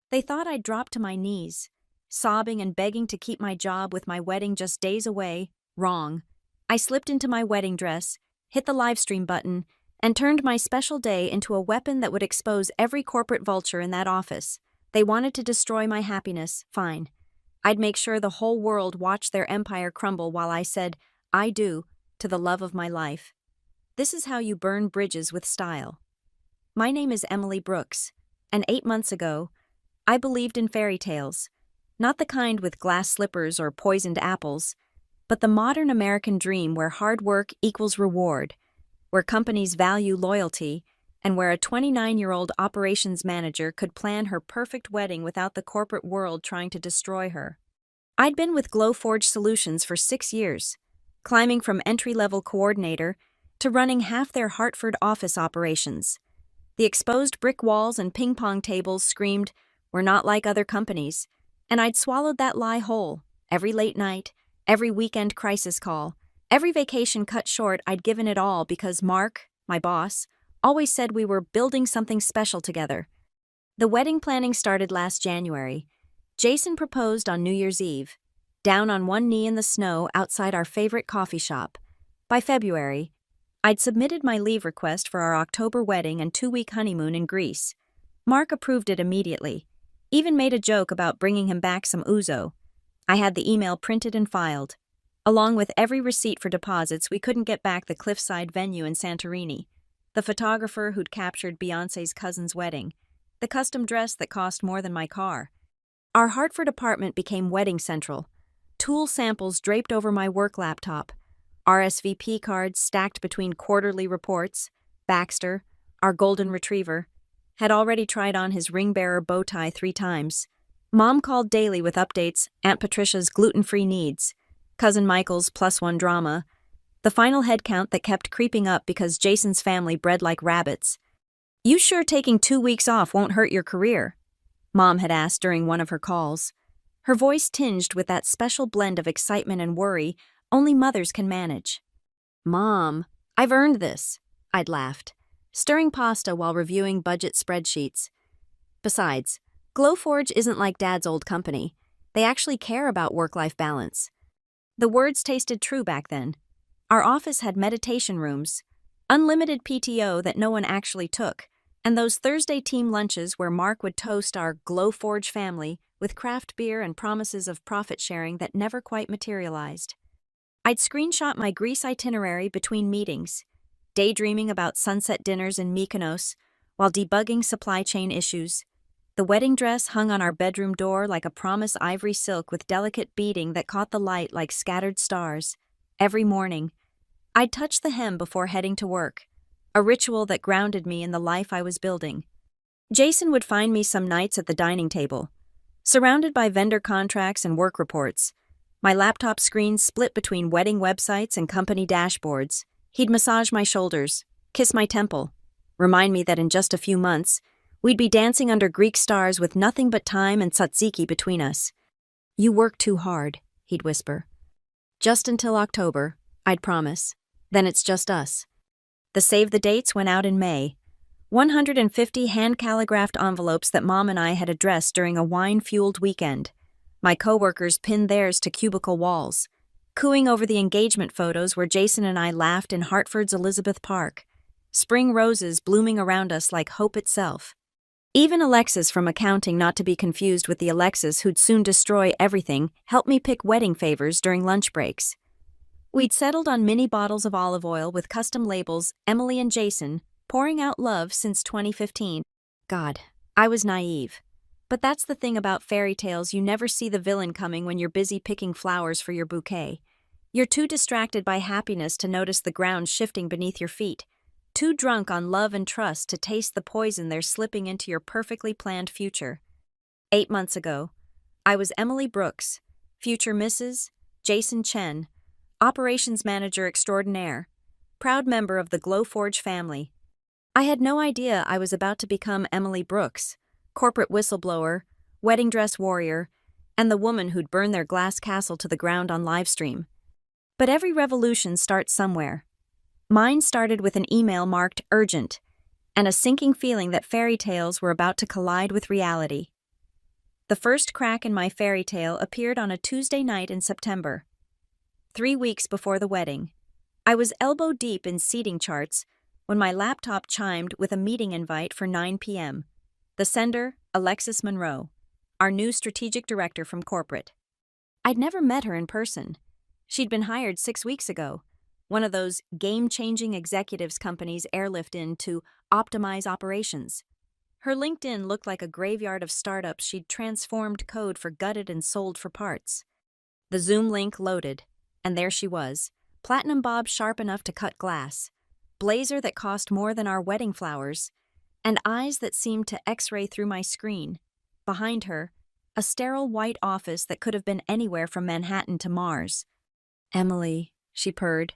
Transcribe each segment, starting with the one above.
They thought I'd drop to my knees, sobbing and begging to keep my job with my wedding just days away. Wrong. I slipped into my wedding dress, hit the livestream button, and turned my special day into a weapon that would expose every corporate vulture in that office. They wanted to destroy my happiness. Fine. I'd make sure the whole world watched their empire crumble while I said, "I do," to the love of my life. This is how you burn bridges with style. My name is Emily Brooks, and 8 months ago, I believed in fairy tales. Not the kind with glass slippers or poisoned apples, but the modern American dream where hard work equals reward, where companies value loyalty, and where a 29-year-old operations manager could plan her perfect wedding without the corporate world trying to destroy her. I'd been with Glowforge Solutions for 6 years, climbing from entry-level coordinator to running half their Hartford office operations. The exposed brick walls and ping-pong tables screamed, "We're not like other companies," and I'd swallowed that lie whole. Every late night, every weekend crisis call, every vacation cut short, I'd given it all because Mark, my boss, always said we were building something special together. The wedding planning started last January. Jason proposed on New Year's Eve, down on one knee in the snow outside our favorite coffee shop. By February, I'd submitted my leave request for our October wedding and 2-week honeymoon in Greece. Mark approved it immediately, even made a joke about bringing him back some ouzo. I had the email printed and filed, along with every receipt for deposits we couldn't get back the cliffside venue in Santorini, the photographer who'd captured Beyoncé's cousin's wedding, the custom dress that cost more than my car. Our Hartford apartment became wedding central, tool samples draped over my work laptop, RSVP cards stacked between quarterly reports. Baxter, our golden retriever, had already tried on his ring-bearer bow tie 3 times. Mom called daily with updates, Aunt Patricia's gluten-free needs, Cousin Michael's +1 drama, the final head count that kept creeping up because Jason's family bred like rabbits. "You sure taking 2 weeks off won't hurt your career?" Mom had asked during one of her calls, her voice tinged with that special blend of excitement and worry only mothers can manage. "Mom, I've earned this," I'd laughed, stirring pasta while reviewing budget spreadsheets. Besides, Glowforge isn't like Dad's old company. They actually care about work-life balance. The words tasted true back then. Our office had meditation rooms, unlimited PTO that no one actually took, and those Thursday team lunches where Mark would toast our Glowforge family with craft beer and promises of profit sharing that never quite materialized. I'd screenshot my Greece itinerary between meetings, daydreaming about sunset dinners in Mykonos while debugging supply chain issues. The wedding dress hung on our bedroom door like a promise ivory silk with delicate beading that caught the light like scattered stars. Every morning, I'd touch the hem before heading to work, a ritual that grounded me in the life I was building. Jason would find me some nights at the dining table, surrounded by vendor contracts and work reports, my laptop screen split between wedding websites and company dashboards. He'd massage my shoulders, kiss my temple, remind me that in just a few months, we'd be dancing under Greek stars with nothing but time and tzatziki between us. "You work too hard," he'd whisper. "Just until October," I'd promise. "Then it's just us." The save the dates went out in May. 150 hand-calligraphed envelopes that Mom and I had addressed during a wine-fueled weekend. My coworkers pinned theirs to cubicle walls, cooing over the engagement photos where Jason and I laughed in Hartford's Elizabeth Park, spring roses blooming around us like hope itself. Even Alexis from accounting, not to be confused with the Alexis who'd soon destroy everything, helped me pick wedding favors during lunch breaks. We'd settled on mini bottles of olive oil with custom labels, Emily and Jason, pouring out love since 2015. God, I was naive. But that's the thing about fairy tales, you never see the villain coming when you're busy picking flowers for your bouquet. You're too distracted by happiness to notice the ground shifting beneath your feet, too drunk on love and trust to taste the poison they're slipping into your perfectly planned future. 8 months ago, I was Emily Brooks, future Mrs. Jason Chen, operations manager extraordinaire, proud member of the Glowforge family. I had no idea I was about to become Emily Brooks, corporate whistleblower, wedding dress warrior, and the woman who'd burn their glass castle to the ground on Livestream. But every revolution starts somewhere. Mine started with an email marked urgent, and a sinking feeling that fairy tales were about to collide with reality. The first crack in my fairy tale appeared on a Tuesday night in September. 3 weeks before the wedding. I was elbow deep in seating charts when my laptop chimed with a meeting invite for 9 p.m. The sender, Alexis Monroe, our new strategic director from corporate. I'd never met her in person. She'd been hired 6 weeks ago, one of those game-changing executives companies airlift in to optimize operations. Her LinkedIn looked like a graveyard of startups she'd transformed code for gutted and sold for parts. The Zoom link loaded, and there she was, platinum bob sharp enough to cut glass, blazer that cost more than our wedding flowers, and eyes that seemed to X-ray through my screen. Behind her, a sterile white office that could have been anywhere from Manhattan to Mars. "Emily," she purred,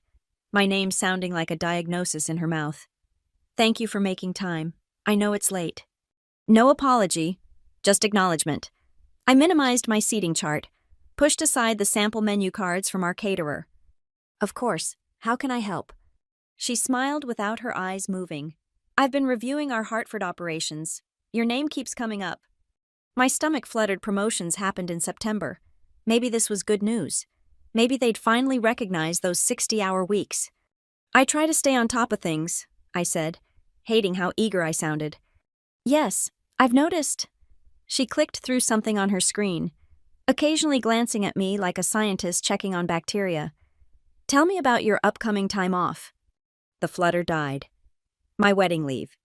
my name sounding like a diagnosis in her mouth. "Thank you for making time. I know it's late." No apology, just acknowledgement. I minimized my seating chart, pushed aside the sample menu cards from our caterer. "Of course, how can I help?" She smiled without her eyes moving. "I've been reviewing our Hartford operations. Your name keeps coming up." My stomach fluttered. Promotions happened in September. Maybe this was good news. Maybe they'd finally recognize those 60-hour weeks. "I try to stay on top of things," I said, hating how eager I sounded. "Yes, I've noticed." She clicked through something on her screen, occasionally glancing at me like a scientist checking on bacteria. "Tell me about your upcoming time off." The flutter died. "My wedding leave.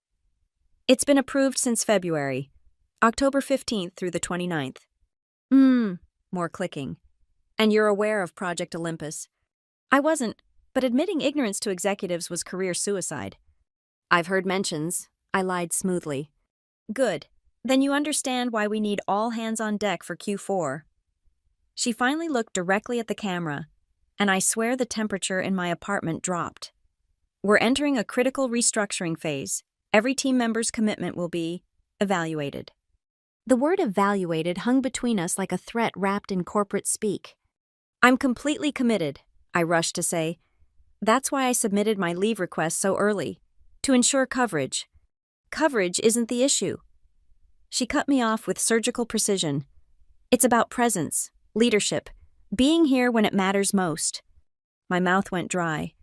It's been approved since February, October 15th through the 29th. More clicking. "And you're aware of Project Olympus." I wasn't, but admitting ignorance to executives was career suicide. "I've heard mentions," I lied smoothly. "Good. Then you understand why we need all hands on deck for Q4. She finally looked directly at the camera, and I swear the temperature in my apartment dropped. "We're entering a critical restructuring phase. Every team member's commitment will be evaluated." The word evaluated hung between us like a threat wrapped in corporate speak. "I'm completely committed," I rushed to say. "That's why I submitted my leave request so early, to ensure coverage." "Coverage isn't the issue." She cut me off with surgical precision. "It's about presence, leadership, being here when it matters most." My mouth went dry.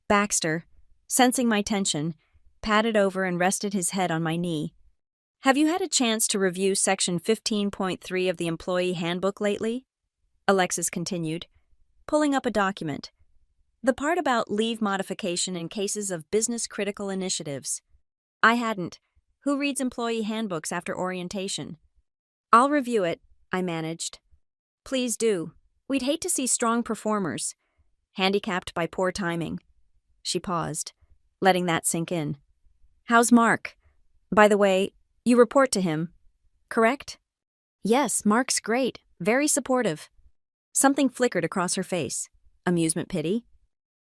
Baxter, sensing my tension, patted over and rested his head on my knee. "Have you had a chance to review Section 15.3 of the Employee Handbook lately?" Alexis continued, pulling up a document. "The part about leave modification in cases of business-critical initiatives." I hadn't. Who reads employee handbooks after orientation? "I'll review it," I managed. "Please do. We'd hate to see strong performers handicapped by poor timing." She paused, letting that sink in. "How's Mark? By the way, you report to him, correct?" "Yes, Mark's great, very supportive." Something flickered across her face. Amusement, pity?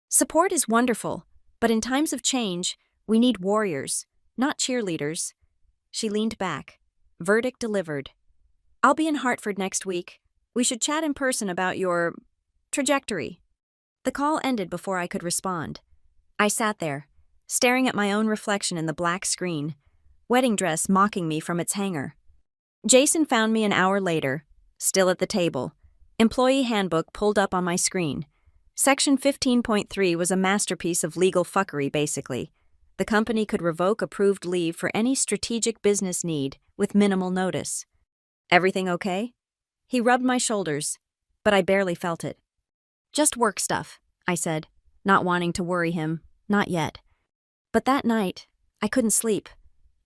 "Support is wonderful, but in times of change, we need warriors, not cheerleaders." She leaned back. Verdict delivered. "I'll be in Hartford next week. We should chat in person about your trajectory." The call ended before I could respond. I sat there, staring at my own reflection in the black screen, wedding dress mocking me from its hanger. Jason found me an hour later, still at the table, employee handbook pulled up on my screen. Section 15.3 was a masterpiece of legal fuckery, basically. The company could revoke approved leave for any strategic business need with minimal notice. "Everything okay?" He rubbed my shoulders, but I barely felt it. "Just work stuff," I said, not wanting to worry him, not yet. But that night, I couldn't sleep.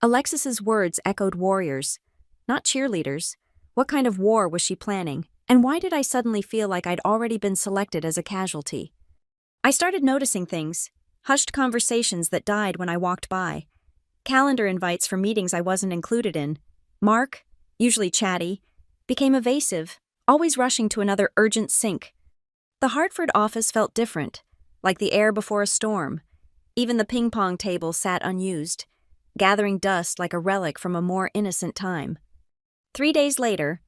Alexis's words echoed warriors, not cheerleaders. What kind of war was she planning, and why did I suddenly feel like I'd already been selected as a casualty? I started noticing things, hushed conversations that died when I walked by, calendar invites for meetings I wasn't included in. Mark, usually chatty, became evasive, always rushing to another urgent sync. The Hartford office felt different, like the air before a storm. Even the ping-pong table sat unused, gathering dust like a relic from a more innocent time. 3 days later,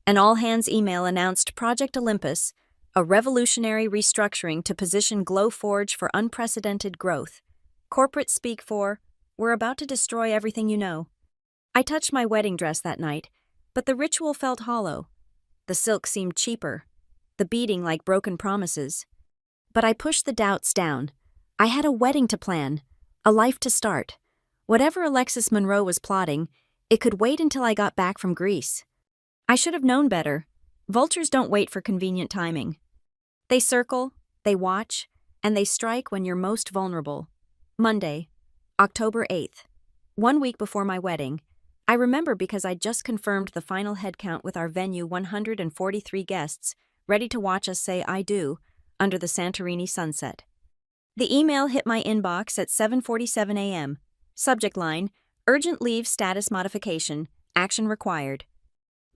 an all-hands email announced Project Olympus, a revolutionary restructuring to position Glowforge for unprecedented growth. Corporate speak for, "We're about to destroy everything you know." I touched my wedding dress that night, But the ritual felt hollow. The silk seemed cheaper, the beading like broken promises. But I pushed the doubts down. I had a wedding to plan, a life to start. Whatever Alexis Monroe was plotting, it could wait until I got back from Greece. I should have known better. Vultures don't wait for convenient timing. They circle, they watch, and they strike when you're most vulnerable. Monday, October 8th. 1 week before my wedding. I remember because I'd just confirmed the final head count with our venue 143 guests, ready to watch us say I do, under the Santorini sunset. The email hit my inbox at 7:47 a.m. Subject line, urgent leave status modification, action required.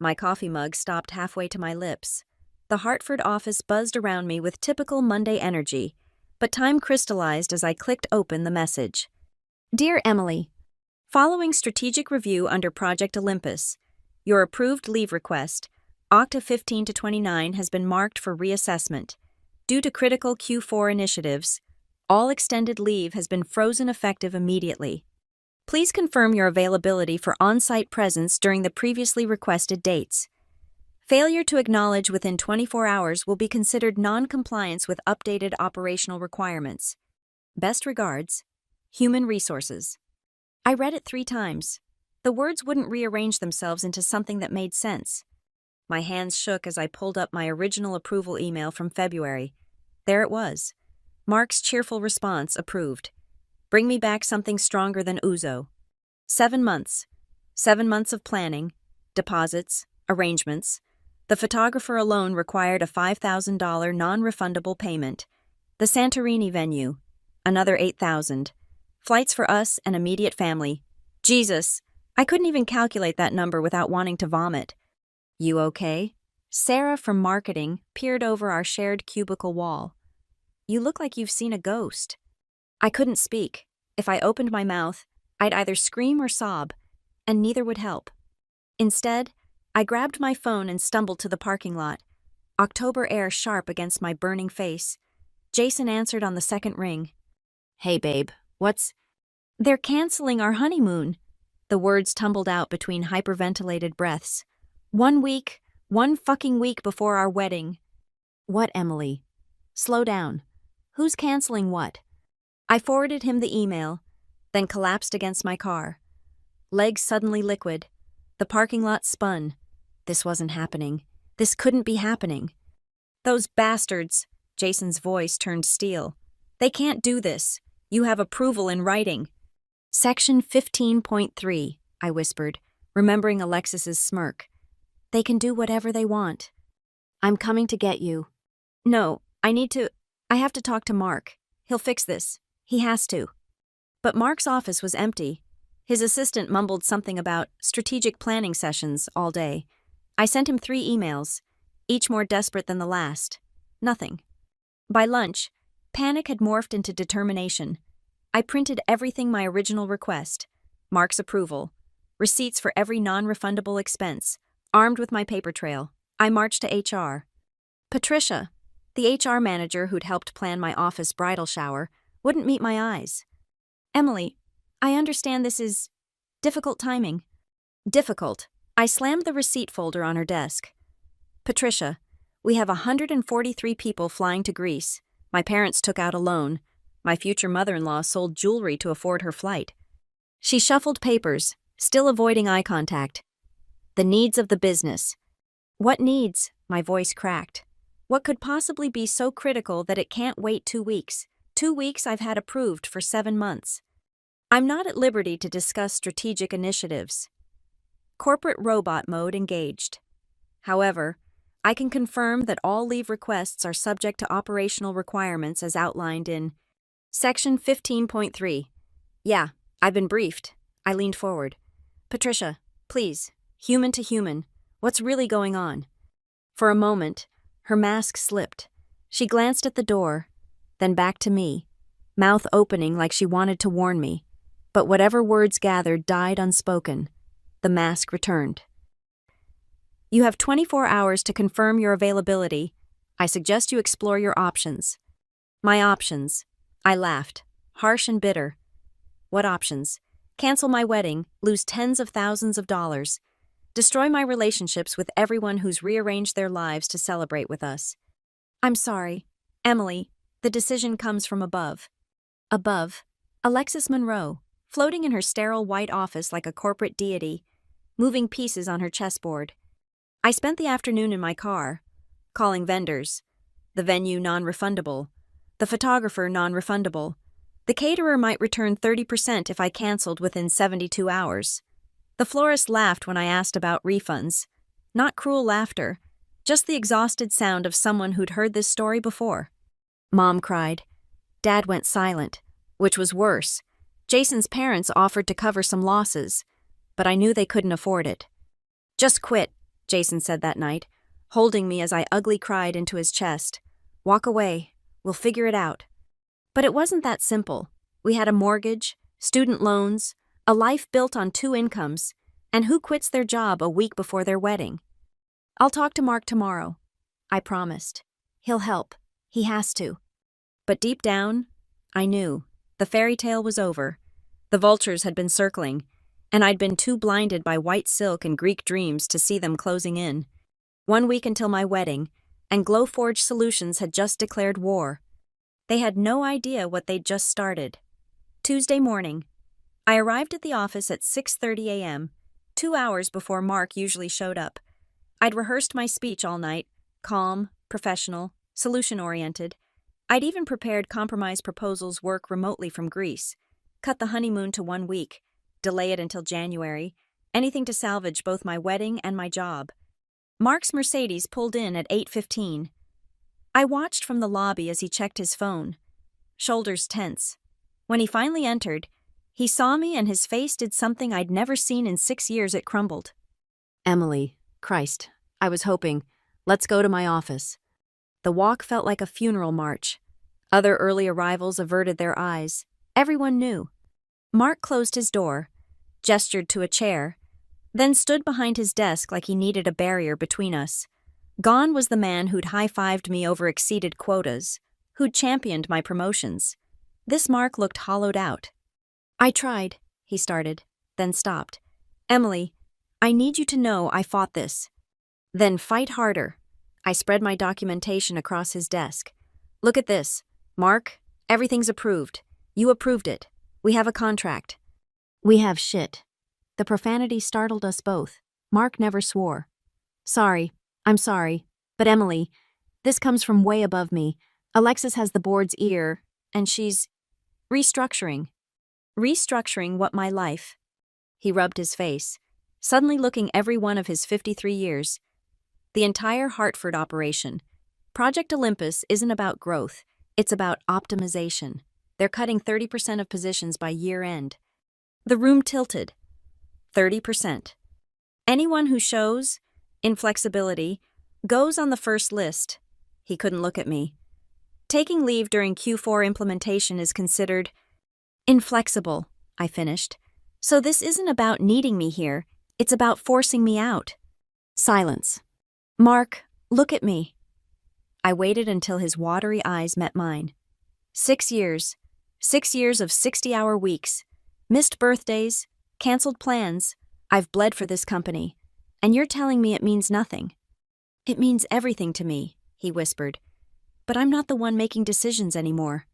My coffee mug stopped halfway to my lips. The Hartford office buzzed around me with typical Monday energy, but time crystallized as I clicked open the message. Dear Emily, following strategic review under Project Olympus, your approved leave request, Octa 15 to 29, has been marked for reassessment. Due to critical Q4 initiatives, all extended leave has been frozen effective immediately. Please confirm your availability for on-site presence during the previously requested dates. Failure to acknowledge within 24 hours will be considered non-compliance with updated operational requirements. Best regards, Human Resources. I read it 3 times. The words wouldn't rearrange themselves into something that made sense. My hands shook as I pulled up my original approval email from February. There it was. Mark's cheerful response, approved. Bring me back something stronger than ouzo. 7 months. 7 months of planning, deposits, arrangements. The photographer alone required a $5,000 non-refundable payment. The Santorini venue, another $8,000. Flights for us and immediate family. Jesus, I couldn't even calculate that number without wanting to vomit. You okay? Sarah from marketing peered over our shared cubicle wall. You look like you've seen a ghost. I couldn't speak. If I opened my mouth, I'd either scream or sob, and neither would help. Instead, I grabbed my phone and stumbled to the parking lot. October air sharp against my burning face. Jason answered on the second ring. Hey babe, what's... They're canceling our honeymoon. The words tumbled out between hyperventilated breaths. 1 week, 1 fucking week before our wedding. What, Emily? Slow down. Who's canceling what? I forwarded him the email, then collapsed against my car. Legs suddenly liquid. The parking lot spun. This wasn't happening. This couldn't be happening. Those bastards, Jason's voice turned steel. They can't do this. You have approval in writing. Section 15.3, I whispered, remembering Alexis's smirk. They can do whatever they want. I'm coming to get you. No, I have to talk to Mark. He'll fix this. He has to. But Mark's office was empty. His assistant mumbled something about strategic planning sessions all day. I sent him 3 emails, each more desperate than the last. Nothing. By lunch, panic had morphed into determination. I printed everything my original request, Mark's approval, receipts for every non-refundable expense. Armed with my paper trail, I marched to HR. Patricia, the HR manager who'd helped plan my office bridal shower, wouldn't meet my eyes. Emily, I understand this is difficult timing. Difficult. I slammed the receipt folder on her desk. Patricia, we have 143 people flying to Greece. My parents took out a loan. My future mother-in-law sold jewelry to afford her flight. She shuffled papers, still avoiding eye contact. The needs of the business. What needs? My voice cracked. What could possibly be so critical that it can't wait 2 weeks? 2 weeks I've had approved for 7 months. I'm not at liberty to discuss strategic initiatives. Corporate robot mode engaged. However, I can confirm that all leave requests are subject to operational requirements as outlined in Section 15.3. Yeah, I've been briefed. I leaned forward. Patricia, please, human to human, what's really going on? For a moment, her mask slipped. She glanced at the door, then back to me, mouth opening like she wanted to warn me. But whatever words gathered died unspoken. The mask returned. You have 24 hours to confirm your availability. I suggest you explore your options. My options. I laughed, harsh and bitter. What options? Cancel my wedding, lose tens of thousands of dollars. destroy my relationships with everyone who's rearranged their lives to celebrate with us. I'm sorry, Emily, the decision comes from above. Above, Alexis Monroe, floating in her sterile white office like a corporate deity, moving pieces on her chessboard. I spent the afternoon in my car, calling vendors. The venue non-refundable. The photographer non-refundable. The caterer might return 30% if I canceled within 72 hours. The florist laughed when I asked about refunds. Not cruel laughter, just the exhausted sound of someone who'd heard this story before. Mom cried. Dad went silent, which was worse. Jason's parents offered to cover some losses, but I knew they couldn't afford it. Just quit, Jason said that night, holding me as I ugly cried into his chest. Walk away. We'll figure it out. But it wasn't that simple. We had a mortgage, student loans, a life built on 2 incomes, and who quits their job a week before their wedding? I'll talk to Mark tomorrow, I promised. He'll help. He has to. But deep down, I knew. The fairy tale was over. The vultures had been circling, and I'd been too blinded by white silk and Greek dreams to see them closing in. 1 week until my wedding, and Glowforge Solutions had just declared war. They had no idea what they'd just started. Tuesday morning. I arrived at the office at 6:30 a.m., 2 hours before Mark usually showed up. I'd rehearsed my speech all night, calm, professional, solution-oriented. I'd even prepared compromise proposals work remotely from Greece, cut the honeymoon to 1 week, delay it until January, anything to salvage both my wedding and my job. Mark's Mercedes pulled in at 8:15. I watched from the lobby as he checked his phone, shoulders tense. When he finally entered, he saw me and his face did something I'd never seen in 6 years. It crumbled. Emily, Christ, I was hoping. Let's go to my office. The walk felt like a funeral march. Other early arrivals averted their eyes. Everyone knew. Mark closed his door, gestured to a chair, then stood behind his desk like he needed a barrier between us. Gone was the man who'd high-fived me over exceeded quotas, who'd championed my promotions. This Mark looked hollowed out. I tried, he started, then stopped. Emily, I need you to know I fought this. Then fight harder. I spread my documentation across his desk. Look at this. Mark, everything's approved. You approved it. We have a contract. We have shit. The profanity startled us both. Mark never swore. Sorry, I'm sorry. But Emily, this comes from way above me. Alexis has the board's ear, and she's restructuring. Restructuring what my life? He rubbed his face, suddenly looking every one of his 53 years. The entire Hartford operation. Project Olympus isn't about growth, it's about optimization. They're cutting 30% of positions by year end. The room tilted. 30%. Anyone who shows inflexibility goes on the first list. He couldn't look at me. Taking leave during Q4 implementation is considered inflexible, I finished. So this isn't about needing me here, it's about forcing me out. Silence. Mark, look at me. I waited until his watery eyes met mine. 6 years. 6 years of 60-hour weeks. Missed birthdays, canceled plans. I've bled for this company. And you're telling me it means nothing. It means everything to me, he whispered. But I'm not the one making decisions anymore.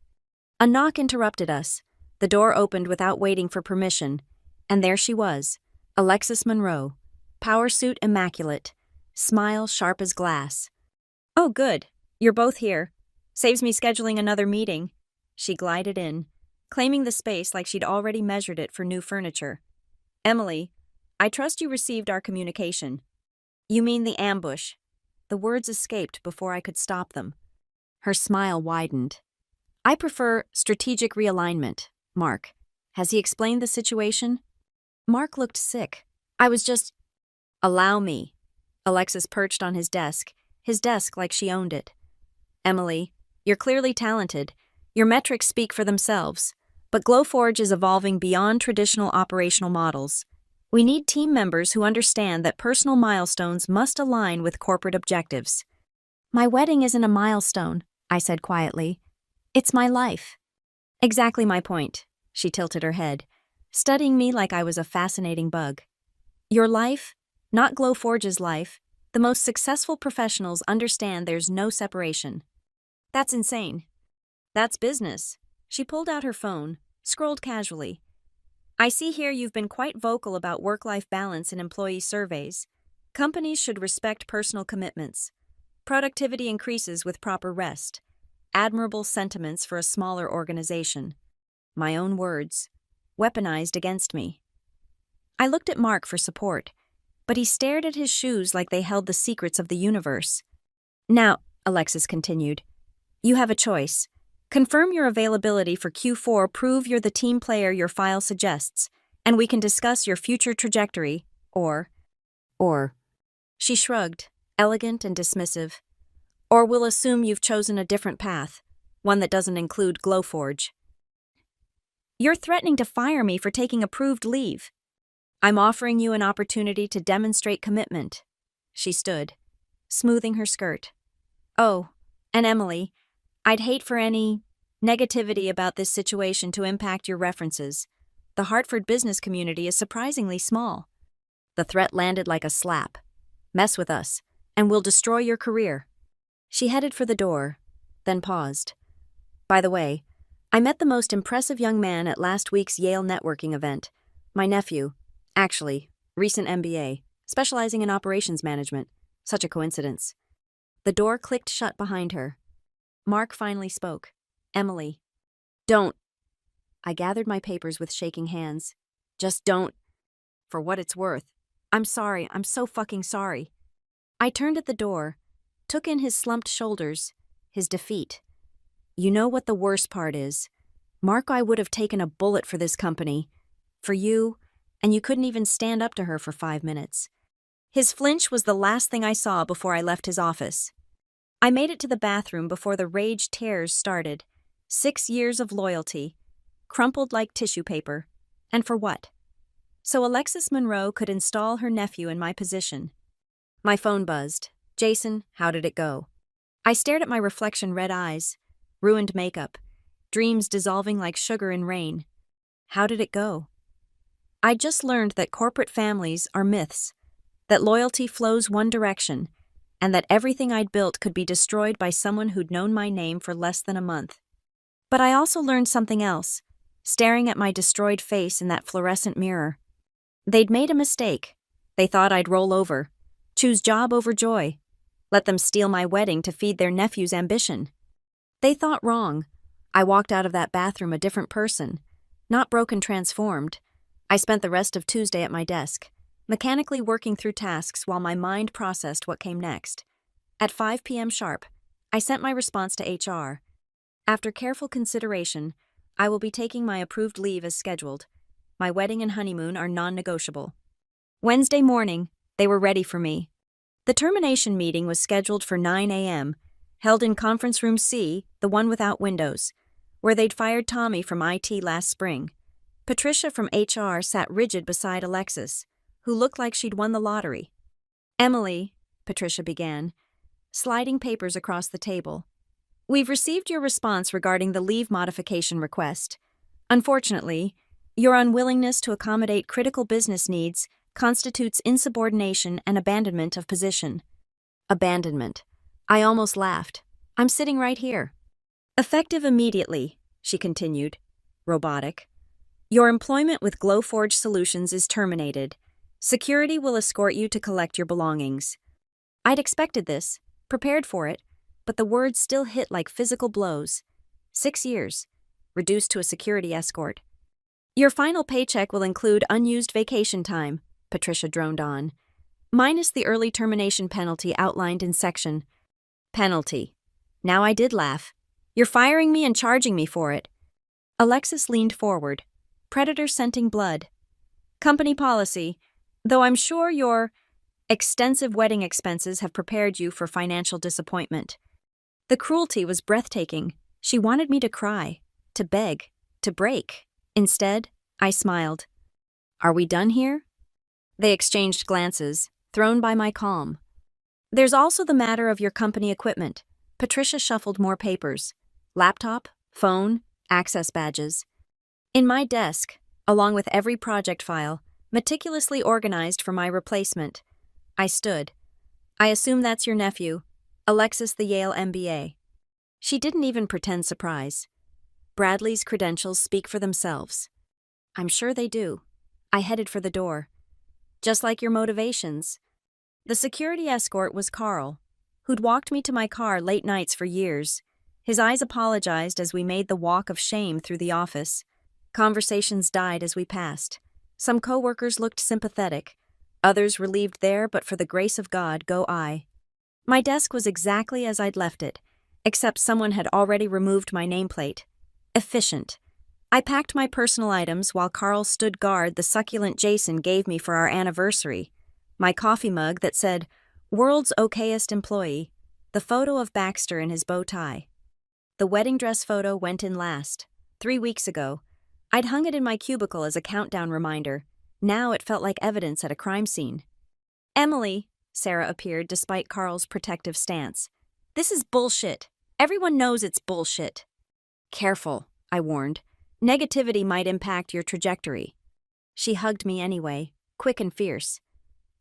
A knock interrupted us. The door opened without waiting for permission, and there she was, Alexis Monroe, power suit immaculate, smile sharp as glass. Oh, good. You're both here. Saves me scheduling another meeting. She glided in, claiming the space like she'd already measured it for new furniture. Emily, I trust you received our communication. You mean the ambush. The words escaped before I could stop them. Her smile widened. I prefer strategic realignment, Mark. Has he explained the situation? Mark looked sick. I was just... Allow me. Alexis perched on his desk like she owned it. Emily, you're clearly talented. Your metrics speak for themselves. But Glowforge is evolving beyond traditional operational models. We need team members who understand that personal milestones must align with corporate objectives. My wedding isn't a milestone, I said quietly. It's my life. Exactly my point. She tilted her head, studying me like I was a fascinating bug. Your life? Not Glowforge's life. The most successful professionals understand there's no separation. That's insane. That's business. She pulled out her phone, scrolled casually. I see here you've been quite vocal about work-life balance in employee surveys. Companies should respect personal commitments. Productivity increases with proper rest. Admirable sentiments for a smaller organization. My own words, weaponized against me. I looked at Mark for support, but he stared at his shoes like they held the secrets of the universe. Now, Alexis continued, you have a choice. Confirm your availability for Q4, prove you're the team player your file suggests, and we can discuss your future trajectory, or. She shrugged, elegant and dismissive. Or we'll assume you've chosen a different path, one that doesn't include Glowforge. You're threatening to fire me for taking approved leave. I'm offering you an opportunity to demonstrate commitment. She stood, smoothing her skirt. Oh, and Emily, I'd hate for any negativity about this situation to impact your references. The Hartford business community is surprisingly small. The threat landed like a slap. Mess with us, and we'll destroy your career. She headed for the door, then paused. By the way, I met the most impressive young man at last week's Yale networking event. My nephew, actually, recent MBA, specializing in operations management. Such a coincidence. The door clicked shut behind her. Mark finally spoke. Emily. Don't. I gathered my papers with shaking hands. Just don't. For what it's worth. I'm sorry, I'm so fucking sorry. I turned at the door, took in his slumped shoulders, his defeat. You know what the worst part is? Mark, I would have taken a bullet for this company. For you, and you couldn't even stand up to her for 5 minutes. His flinch was the last thing I saw before I left his office. I made it to the bathroom before the rage tears started. 6 years of loyalty, crumpled like tissue paper. And for what? So Alexis Monroe could install her nephew in my position. My phone buzzed. Jason, how did it go? I stared at my reflection, red eyes, ruined makeup, dreams dissolving like sugar in rain. How did it go? I just learned that corporate families are myths, that loyalty flows one direction, and that everything I'd built could be destroyed by someone who'd known my name for less than a month. But I also learned something else, staring at my destroyed face in that fluorescent mirror. They'd made a mistake. They thought I'd roll over, choose job over joy, let them steal my wedding to feed their nephew's ambition. They thought wrong. I walked out of that bathroom a different person, not broken, transformed. I spent the rest of Tuesday at my desk, mechanically working through tasks while my mind processed what came next. At 5 p.m. sharp, I sent my response to HR. After careful consideration, I will be taking my approved leave as scheduled. My wedding and honeymoon are non-negotiable. Wednesday morning, they were ready for me. The termination meeting was scheduled for 9 a.m., held in Conference Room C, the one without windows, where they'd fired Tommy from IT last spring. Patricia from HR sat rigid beside Alexis, who looked like she'd won the lottery. Emily, Patricia began, sliding papers across the table. We've received your response regarding the leave modification request. Unfortunately, your unwillingness to accommodate critical business needs constitutes insubordination and abandonment of position. Abandonment. I almost laughed. I'm sitting right here. Effective immediately, she continued, robotic. Your employment with Glowforge Solutions is terminated. Security will escort you to collect your belongings. I'd expected this, prepared for it, but the words still hit like physical blows. 6 years, reduced to a security escort. Your final paycheck will include unused vacation time, Patricia droned on, minus the early termination penalty outlined in section. Penalty. Now I did laugh. You're firing me and charging me for it. Alexis leaned forward, predator scenting blood. Company policy, though I'm sure your extensive wedding expenses have prepared you for financial disappointment. The cruelty was breathtaking. She wanted me to cry, to beg, to break. Instead, I smiled. Are we done here? They exchanged glances, thrown by my calm. There's also the matter of your company equipment. Patricia shuffled more papers. Laptop, phone, access badges. In my desk, along with every project file, meticulously organized for my replacement, I stood. I assume that's your nephew, Alexis, the Yale MBA. She didn't even pretend surprise. Bradley's credentials speak for themselves. I'm sure they do. I headed for the door. Just like your motivations. The security escort was Carl, who'd walked me to my car late nights for years. His eyes apologized as we made the walk of shame through the office. Conversations died as we passed. Some coworkers looked sympathetic, others relieved there, but for the grace of God, go I. My desk was exactly as I'd left it, except someone had already removed my nameplate. Efficient. I packed my personal items while Carl stood guard the succulent Jason gave me for our anniversary. My coffee mug that said, "World's Okayest Employee," the photo of Baxter in his bow tie. The wedding dress photo went in last, 3 weeks ago. I'd hung it in my cubicle as a countdown reminder. Now it felt like evidence at a crime scene. "Emily," Sarah appeared despite Carl's protective stance. "This is bullshit. Everyone knows it's bullshit." "Careful," I warned. "Negativity might impact your trajectory." She hugged me anyway, quick and fierce.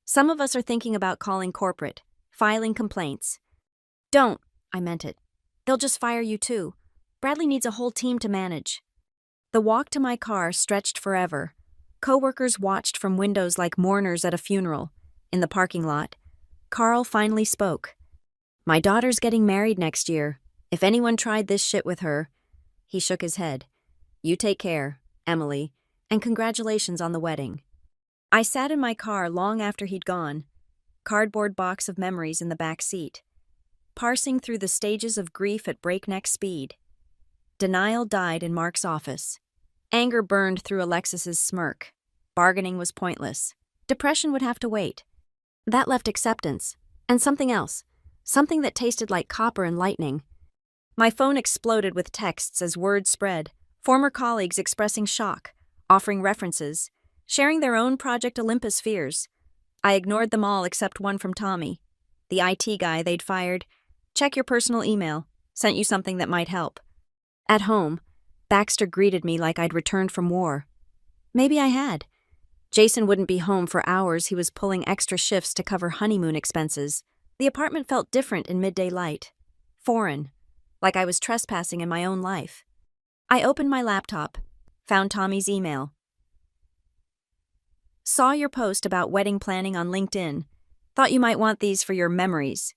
"Some of us are thinking about calling corporate, filing complaints." "Don't," I meant it. "They'll just fire you too. Bradley needs a whole team to manage." The walk to my car stretched forever. Coworkers watched from windows like mourners at a funeral. In the parking lot, Carl finally spoke. "My daughter's getting married next year. If anyone tried this shit with her..." He shook his head. "You take care, Emily, and congratulations on the wedding." I sat in my car long after he'd gone, cardboard box of memories in the back seat, parsing through the stages of grief at breakneck speed. Denial died in Mark's office. Anger burned through Alexis's smirk. Bargaining was pointless. Depression would have to wait. That left acceptance, and something else, something that tasted like copper and lightning. My phone exploded with texts as word spread, former colleagues expressing shock, offering references, sharing their own Project Olympus fears. I ignored them all except one from Tommy, the IT guy they'd fired. "Check your personal email. Sent you something that might help." At home, Baxter greeted me like I'd returned from war. Maybe I had. Jason wouldn't be home for hours. He was pulling extra shifts to cover honeymoon expenses. The apartment felt different in midday light. Foreign. Like I was trespassing in my own life. I opened my laptop. Found Tommy's email. "Saw your post about wedding planning on LinkedIn. Thought you might want these for your memories."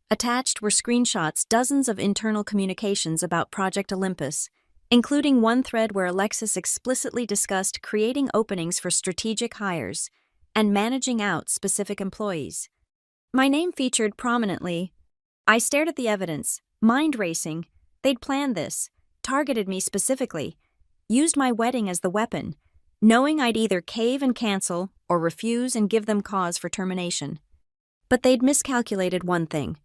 Attached were screenshots, dozens of internal communications about Project Olympus, including one thread where Alexis explicitly discussed creating openings for strategic hires and managing out specific employees. My name featured prominently. I stared at the evidence, mind racing. They'd planned this, targeted me specifically, used my wedding as the weapon, knowing I'd either cave and cancel or refuse and give them cause for termination. But they'd miscalculated one thing.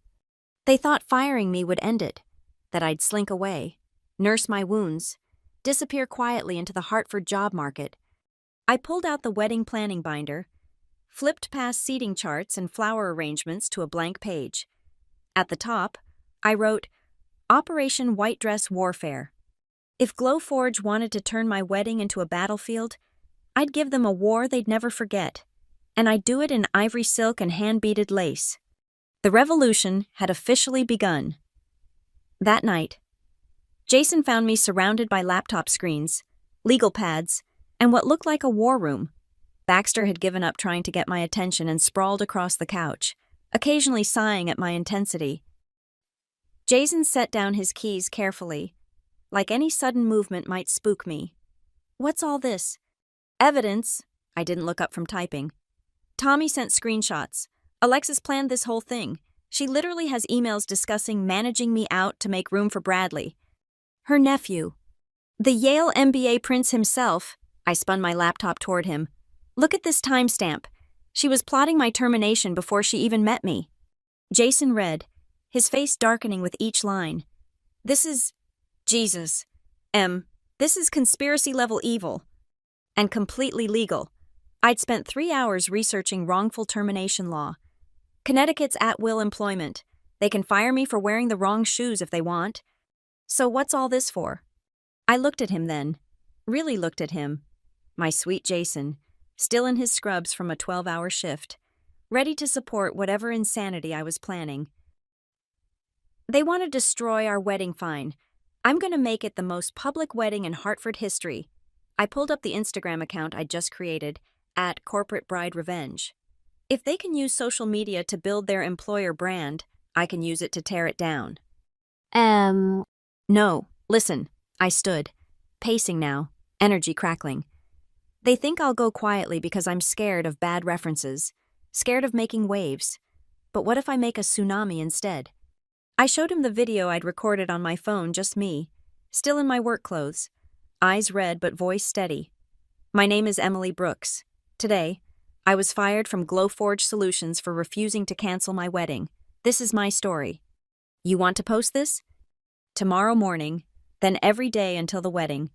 They thought firing me would end it, that I'd slink away, nurse my wounds, disappear quietly into the Hartford job market. I pulled out the wedding planning binder, flipped past seating charts and flower arrangements to a blank page. At the top, I wrote, "Operation White Dress Warfare." If Glowforge wanted to turn my wedding into a battlefield, I'd give them a war they'd never forget, and I'd do it in ivory silk and hand-beaded lace. The revolution had officially begun. That night, Jason found me surrounded by laptop screens, legal pads, and what looked like a war room. Baxter had given up trying to get my attention and sprawled across the couch, occasionally sighing at my intensity. Jason set down his keys carefully, like any sudden movement might spook me. "What's all this?" "Evidence." I didn't look up from typing. "Tommy sent screenshots. Alexis planned this whole thing. She literally has emails discussing managing me out to make room for Bradley. Her nephew. The Yale MBA prince himself." I spun my laptop toward him. "Look at this timestamp. She was plotting my termination before she even met me." Jason read, his face darkening with each line. "This is... Jesus. This is conspiracy-level evil. And completely legal. I'd spent 3 hours researching wrongful termination law. Connecticut's at-will employment. They can fire me for wearing the wrong shoes if they want. So what's all this for?" I looked at him then. Really looked at him. My sweet Jason, still in his scrubs from a 12-hour shift. ready to support whatever insanity I was planning. They want to destroy our wedding fine. I'm going to make it the most public wedding in Hartford history. I pulled up the Instagram account I just created, at Corporate Bride Revenge. If they can use social media to build their employer brand, I can use it to tear it down. No, listen. I stood, pacing now, energy crackling. They think I'll go quietly because I'm scared of bad references, scared of making waves. But what if I make a tsunami instead? I showed him the video I'd recorded on my phone, just me, still in my work clothes, eyes red but voice steady. My name is Emily Brooks. Today, I was fired from Glowforge Solutions for refusing to cancel my wedding. This is my story. You want to post this? Tomorrow morning, then every day until the wedding,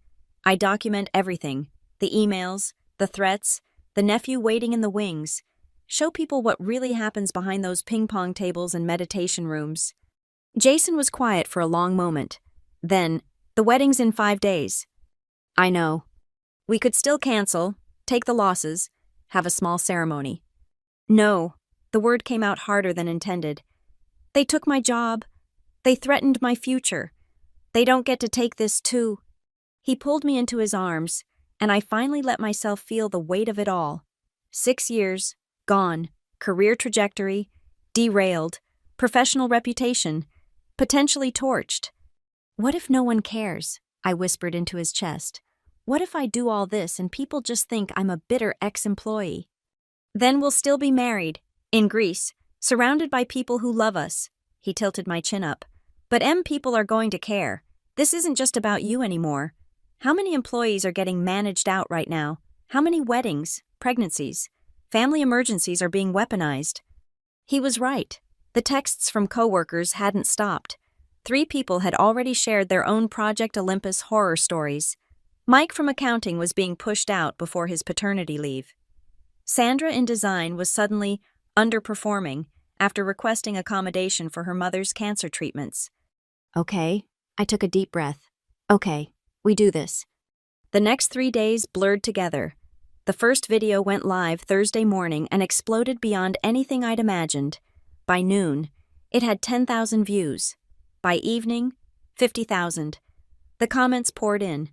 I document everything, the emails, the threats, the nephew waiting in the wings, show people what really happens behind those ping-pong tables and meditation rooms. Jason was quiet for a long moment. Then, the wedding's in 5 days. I know. We could still cancel, take the losses, have a small ceremony. No, the word came out harder than intended. They took my job. They threatened my future. They don't get to take this too. He pulled me into his arms, and I finally let myself feel the weight of it all. 6 years, gone, career trajectory, derailed, professional reputation, potentially torched. What if no one cares? I whispered into his chest. What if I do all this and people just think I'm a bitter ex-employee? Then we'll still be married, in Greece, surrounded by people who love us. He tilted my chin up. But people are going to care. This isn't just about you anymore. How many employees are getting managed out right now? How many weddings, pregnancies, family emergencies are being weaponized? He was right. The texts from coworkers hadn't stopped. 3 people had already shared their own Project Olympus horror stories. Mike from accounting was being pushed out before his paternity leave. Sandra in design was suddenly underperforming after requesting accommodation for her mother's cancer treatments. Okay, I took a deep breath. Okay, we do this. The next 3 days blurred together. The first video went live Thursday morning and exploded beyond anything I'd imagined. By noon, it had 10,000 views. By evening, 50,000. The comments poured in.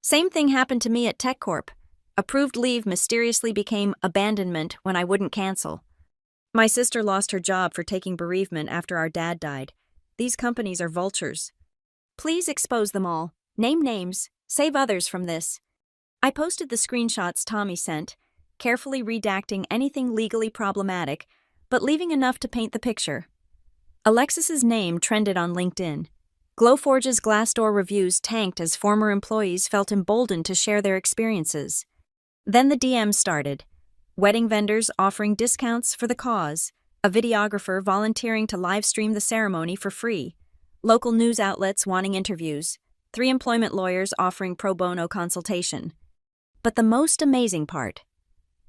Same thing happened to me at TechCorp. Approved leave mysteriously became abandonment when I wouldn't cancel. My sister lost her job for taking bereavement after our dad died. These companies are vultures. Please expose them all. Name names. Save others from this. I posted the screenshots Tommy sent, carefully redacting anything legally problematic, but leaving enough to paint the picture. Alexis's name trended on LinkedIn. Glowforge's Glassdoor reviews tanked as former employees felt emboldened to share their experiences. Then the DMs started. Wedding vendors offering discounts for the cause, a videographer volunteering to live stream the ceremony for free, local news outlets wanting interviews, 3 employment lawyers offering pro bono consultation. But the most amazing part,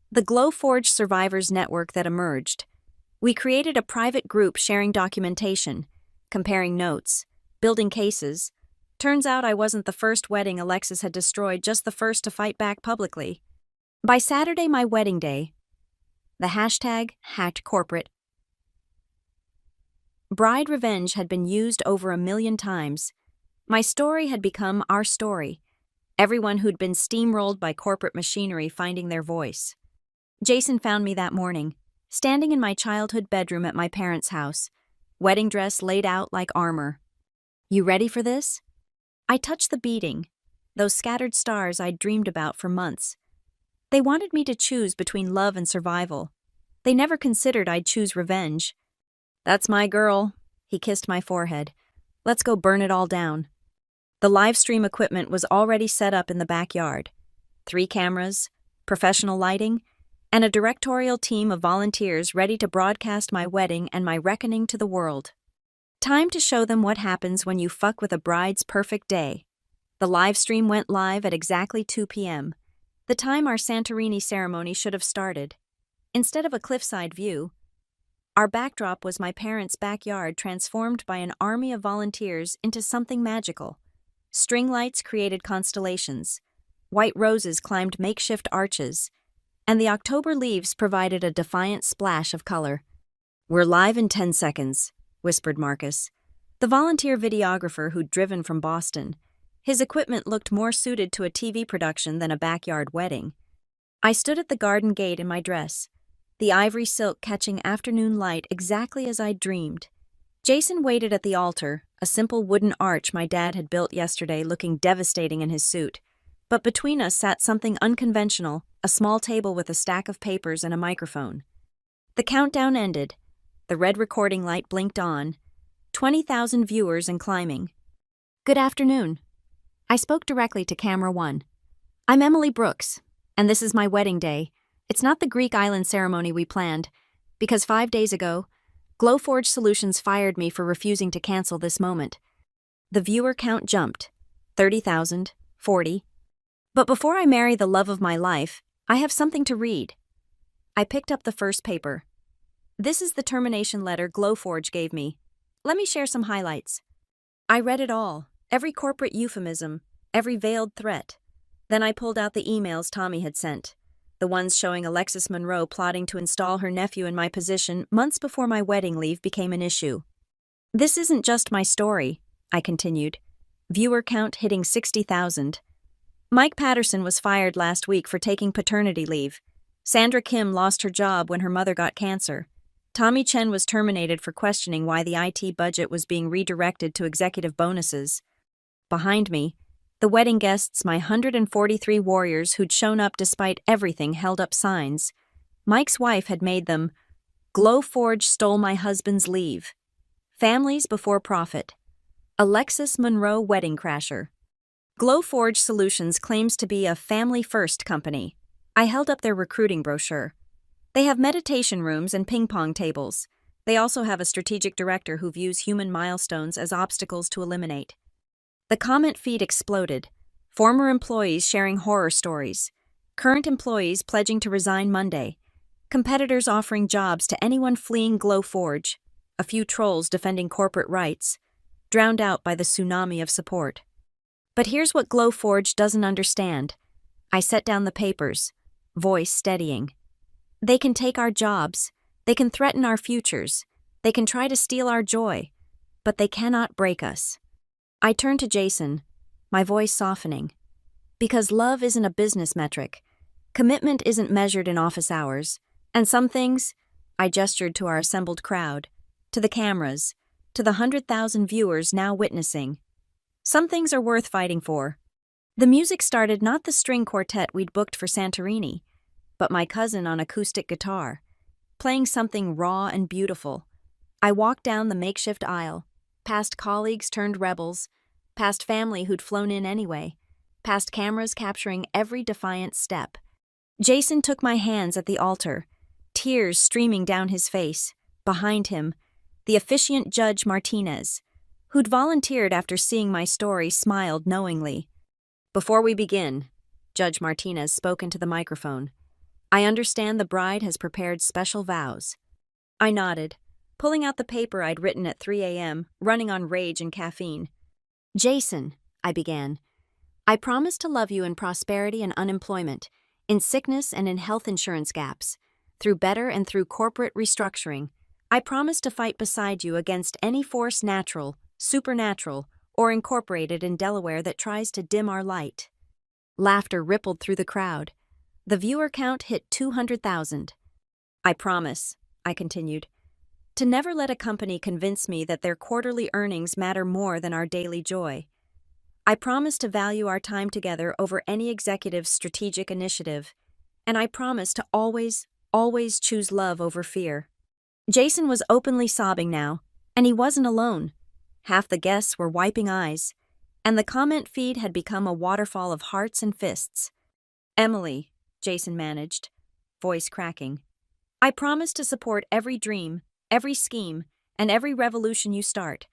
the Glowforge Survivors Network that emerged. We created a private group sharing documentation, comparing notes, building cases. Turns out I wasn't the first wedding Alexis had destroyed, just the first to fight back publicly. By Saturday, my wedding day, the hashtag #HackedCorporate Bride Revenge had been used over 1 million times. My story had become our story. Everyone who'd been steamrolled by corporate machinery finding their voice. Jason found me that morning, standing in my childhood bedroom at my parents' house, wedding dress laid out like armor. You ready for this? I touched the beading, those scattered stars I'd dreamed about for months. They wanted me to choose between love and survival. They never considered I'd choose revenge. That's my girl. He kissed my forehead. Let's go burn it all down. The live stream equipment was already set up in the backyard. 3 cameras, professional lighting, and a directorial team of volunteers ready to broadcast my wedding and my reckoning to the world. Time to show them what happens when you fuck with a bride's perfect day. The live stream went live at exactly 2 p.m., the time our Santorini ceremony should have started. Instead of a cliffside view, our backdrop was my parents' backyard transformed by an army of volunteers into something magical. String lights created constellations. White roses climbed makeshift arches. and the October leaves provided a defiant splash of color. "We're live in 10 seconds, whispered Marcus, the volunteer videographer who'd driven from Boston. His equipment looked more suited to a TV production than a backyard wedding. I stood at the garden gate in my dress, the ivory silk catching afternoon light exactly as I'd dreamed. Jason waited at the altar, a simple wooden arch my dad had built yesterday, looking devastating in his suit. But between us sat something unconventional, a small table with a stack of papers and a microphone. The countdown ended. The red recording light blinked on. 20,000 viewers and climbing. "Good afternoon." I spoke directly to camera one. "I'm Emily Brooks, and this is my wedding day. It's not the Greek island ceremony we planned, because 5 days ago, Glowforge Solutions fired me for refusing to cancel this moment." The viewer count jumped. 30,000, 40. "But before I marry the love of my life, I have something to read." I picked up the first paper. "This is the termination letter Glowforge gave me. Let me share some highlights." I read it all, every corporate euphemism, every veiled threat. Then I pulled out the emails Tommy had sent, the ones showing Alexis Monroe plotting to install her nephew in my position months before my wedding leave became an issue. "This isn't just my story," I continued. Viewer count hitting 60,000. "Mike Patterson was fired last week for taking paternity leave. Sandra Kim lost her job when her mother got cancer. Tommy Chen was terminated for questioning why the IT budget was being redirected to executive bonuses." Behind me, the wedding guests, my 143 warriors who'd shown up despite everything, held up signs. Mike's wife had made them, "Glowforge stole my husband's leave. Families before profit. Alexis Monroe wedding crasher." Glowforge Solutions claims to be a family-first company. I held up their recruiting brochure. They have meditation rooms and ping-pong tables. They also have a strategic director who views human milestones as obstacles to eliminate. The comment feed exploded. Former employees sharing horror stories. Current employees pledging to resign Monday. Competitors offering jobs to anyone fleeing Glowforge. A few trolls defending corporate rights. Drowned out by the tsunami of support. But here's what Glowforge doesn't understand. I set down the papers, voice steadying. "They can take our jobs. They can threaten our futures. They can try to steal our joy. But they cannot break us." I turned to Jason, my voice softening. "Because love isn't a business metric. Commitment isn't measured in office hours. And some things," I gestured to our assembled crowd, to the cameras, to the 100,000 viewers now witnessing. "Some things are worth fighting for." The music started, not the string quartet we'd booked for Santorini, but my cousin on acoustic guitar, playing something raw and beautiful. I walked down the makeshift aisle, past colleagues turned rebels, past family who'd flown in anyway, past cameras capturing every defiant step. Jason took my hands at the altar, tears streaming down his face. Behind him, the officiant Judge Martinez, who'd volunteered after seeing my story, smiled knowingly. "Before we begin," Judge Martinez spoke into the microphone, "I understand the bride has prepared special vows." I nodded, pulling out the paper I'd written at 3 a.m., running on rage and caffeine. "Jason," I began, "I promise to love you in prosperity and unemployment, in sickness and in health insurance gaps, through better and through corporate restructuring. I promise to fight beside you against any force natural, supernatural, or incorporated in Delaware that tries to dim our light." Laughter rippled through the crowd. The viewer count hit 200,000. "I promise," I continued, "to never let a company convince me that their quarterly earnings matter more than our daily joy. I promise to value our time together over any executive's strategic initiative. And I promise to always, always choose love over fear." Jason was openly sobbing now, and he wasn't alone. Half the guests were wiping eyes, and the comment feed had become a waterfall of hearts and fists. "Emily," Jason managed, voice cracking, "I promise to support every dream, every scheme, and every revolution you start.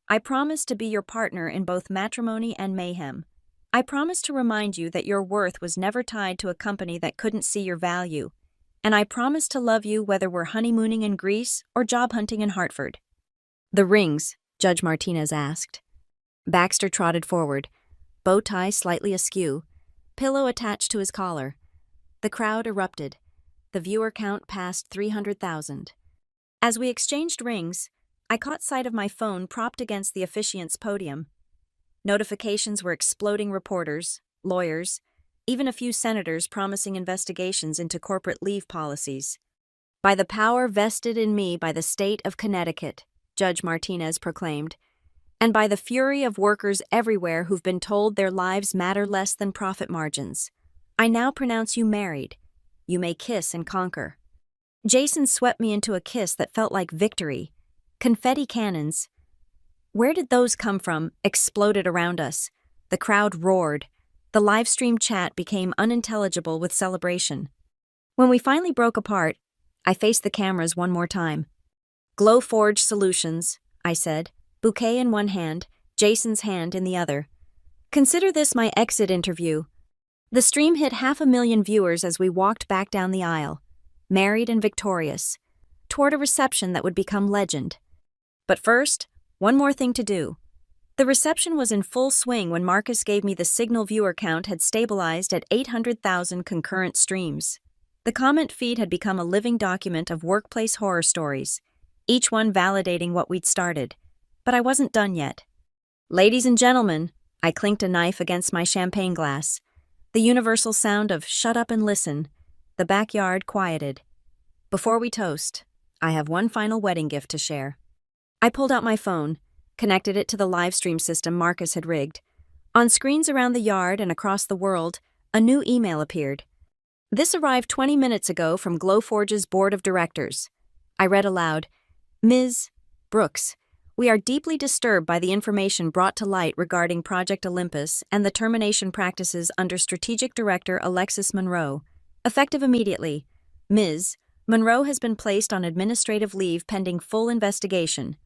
I promise to be your partner in both matrimony and mayhem. I promise to remind you that your worth was never tied to a company that couldn't see your value. And I promise to love you whether we're honeymooning in Greece or job hunting in Hartford." "The rings?" Judge Martinez asked. Baxter trotted forward, bow tie slightly askew, pillow attached to his collar. The crowd erupted. the viewer count passed 300,000. As we exchanged rings, I caught sight of my phone propped against the officiant's podium. Notifications were exploding: reporters, lawyers, even a few senators promising investigations into corporate leave policies. "By the power vested in me by the state of Connecticut," Judge Martinez proclaimed, "and by the fury of workers everywhere who've been told their lives matter less than profit margins, I now pronounce you married. You may kiss and conquer." Jason swept me into a kiss that felt like victory. Confetti cannons, where did those come from, exploded around us. The crowd roared. The live-stream chat became unintelligible with celebration. When we finally broke apart, I faced the cameras one more time. "Glowforge Solutions," I said, bouquet in one hand, Jason's hand in the other. "Consider this my exit interview." The stream hit 500,000 viewers as we walked back down the aisle, married and victorious, toward a reception that would become legend. But first, one more thing to do. The reception was in full swing when Marcus gave me the signal. Viewer count had stabilized at 800,000 concurrent streams. The comment feed had become a living document of workplace horror stories, each one validating what we'd started. But I wasn't done yet. "Ladies and gentlemen," I clinked a knife against my champagne glass. The universal sound of "shut up and listen." The backyard quieted. "Before we toast, I have one final wedding gift to share." I pulled out my phone, connected it to the live stream system Marcus had rigged. On screens around the yard and across the world, a new email appeared. "This arrived 20 minutes ago from Glowforge's board of directors." I read aloud, "Ms. Brooks, we are deeply disturbed by the information brought to light regarding Project Olympus and the termination practices under Strategic Director Alexis Monroe. Effective immediately, Ms. Monroe has been placed on administrative leave pending full investigation."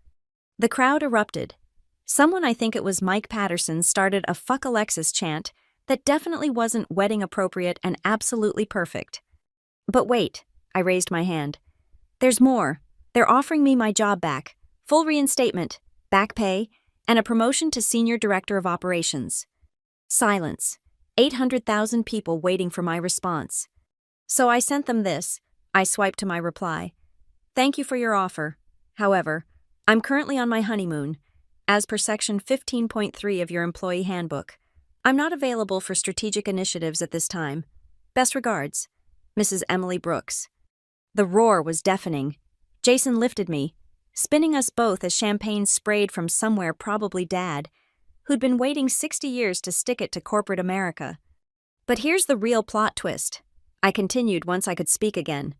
The crowd erupted. Someone, I think it was Mike Patterson, started a "fuck Alexis" chant that definitely wasn't wedding appropriate and absolutely perfect. But wait, I raised my hand. "There's more. They're offering me my job back, full reinstatement, back pay, and a promotion to Senior Director of Operations." Silence. 800,000 people waiting for my response. So I sent them this. I swiped to my reply. "Thank you for your offer. However, I'm currently on my honeymoon. As per Section 15.3 of your employee handbook, I'm not available for strategic initiatives at this time. Best regards, Mrs. Emily Brooks." The roar was deafening. Jason lifted me, spinning us both as champagne sprayed from somewhere, probably Dad, who'd been waiting 60 years to stick it to corporate America. "But here's the real plot twist," I continued once I could speak again.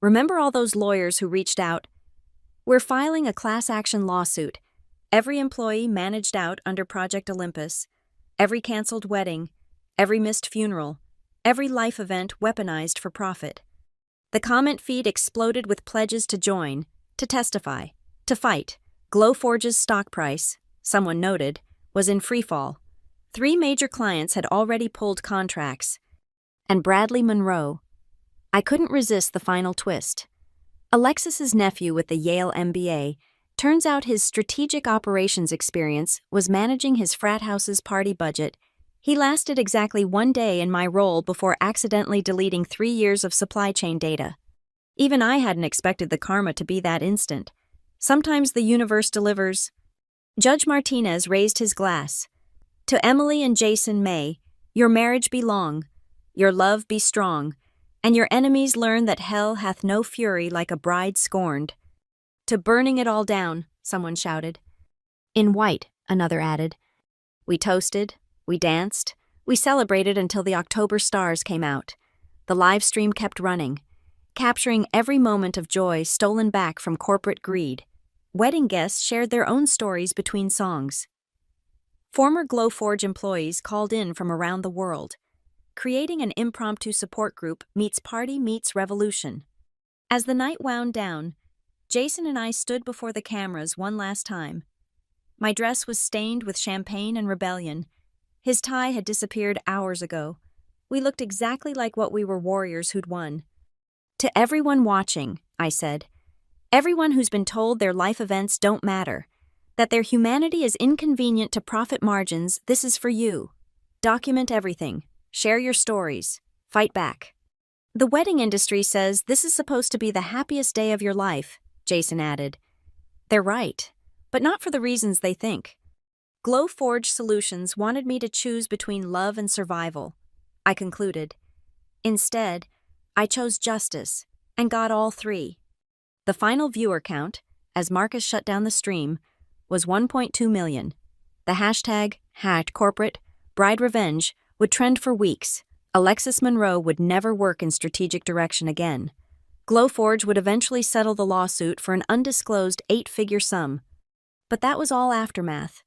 "Remember all those lawyers who reached out? We're filing a class action lawsuit. Every employee managed out under Project Olympus, every canceled wedding, every missed funeral, every life event weaponized for profit." The comment feed exploded with pledges to join, to testify, to fight. Glowforge's stock price, someone noted, was in freefall. 3 major clients had already pulled contracts. And Bradley Monroe. I couldn't resist the final twist. Alexis's nephew with the Yale MBA. Turns out his strategic operations experience was managing his frat house's party budget. He lasted exactly 1 day in my role before accidentally deleting 3 years of supply chain data. Even I hadn't expected the karma to be that instant. Sometimes the universe delivers. Judge Martinez raised his glass. "To Emily and Jason May, your marriage be long, your love be strong, and your enemies learn that hell hath no fury like a bride scorned." "To burning it all down," someone shouted. "In white," another added. We toasted, we danced, we celebrated until the October stars came out. The live stream kept running, capturing every moment of joy stolen back from corporate greed. Wedding guests shared their own stories between songs. Former Glowforge employees called in from around the world, creating an impromptu support group meets party meets revolution. As the night wound down, Jason and I stood before the cameras one last time. My dress was stained with champagne and rebellion. His tie had disappeared hours ago. We looked exactly like what we were, warriors who'd won. "To everyone watching," I said, "everyone who's been told their life events don't matter, that their humanity is inconvenient to profit margins, this is for you. Document everything. Share your stories. Fight back." The wedding industry says this is supposed to be the happiest day of your life, Jason added. They're right, but not for the reasons they think. Glowforge Solutions wanted me to choose between love and survival, I concluded. Instead, I chose justice and got all three. The final viewer count, as Marcus shut down the stream, was 1.2 million. The hashtag #corporate bride revenge would trend for weeks. Alexis Monroe would never work in strategic direction again. Glowforge would eventually settle the lawsuit for an undisclosed 8-figure sum. But that was all aftermath.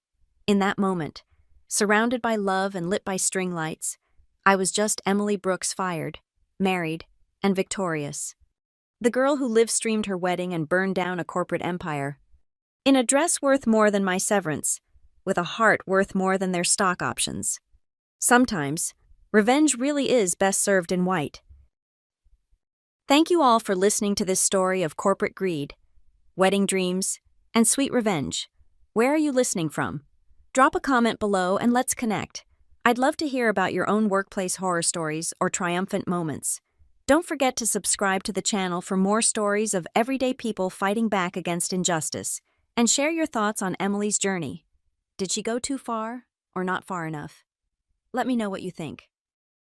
In that moment, surrounded by love and lit by string lights, I was just Emily Brooks fired, married, and victorious. The girl who live-streamed her wedding and burned down a corporate empire. In a dress worth more than my severance, with a heart worth more than their stock options. Sometimes, revenge really is best served in white. Thank you all for listening to this story of corporate greed, wedding dreams, and sweet revenge. Where are you listening from? Drop a comment below and let's connect. I'd love to hear about your own workplace horror stories or triumphant moments. Don't forget to subscribe to the channel for more stories of everyday people fighting back against injustice, and share your thoughts on Emily's journey. Did she go too far or not far enough? Let me know what you think.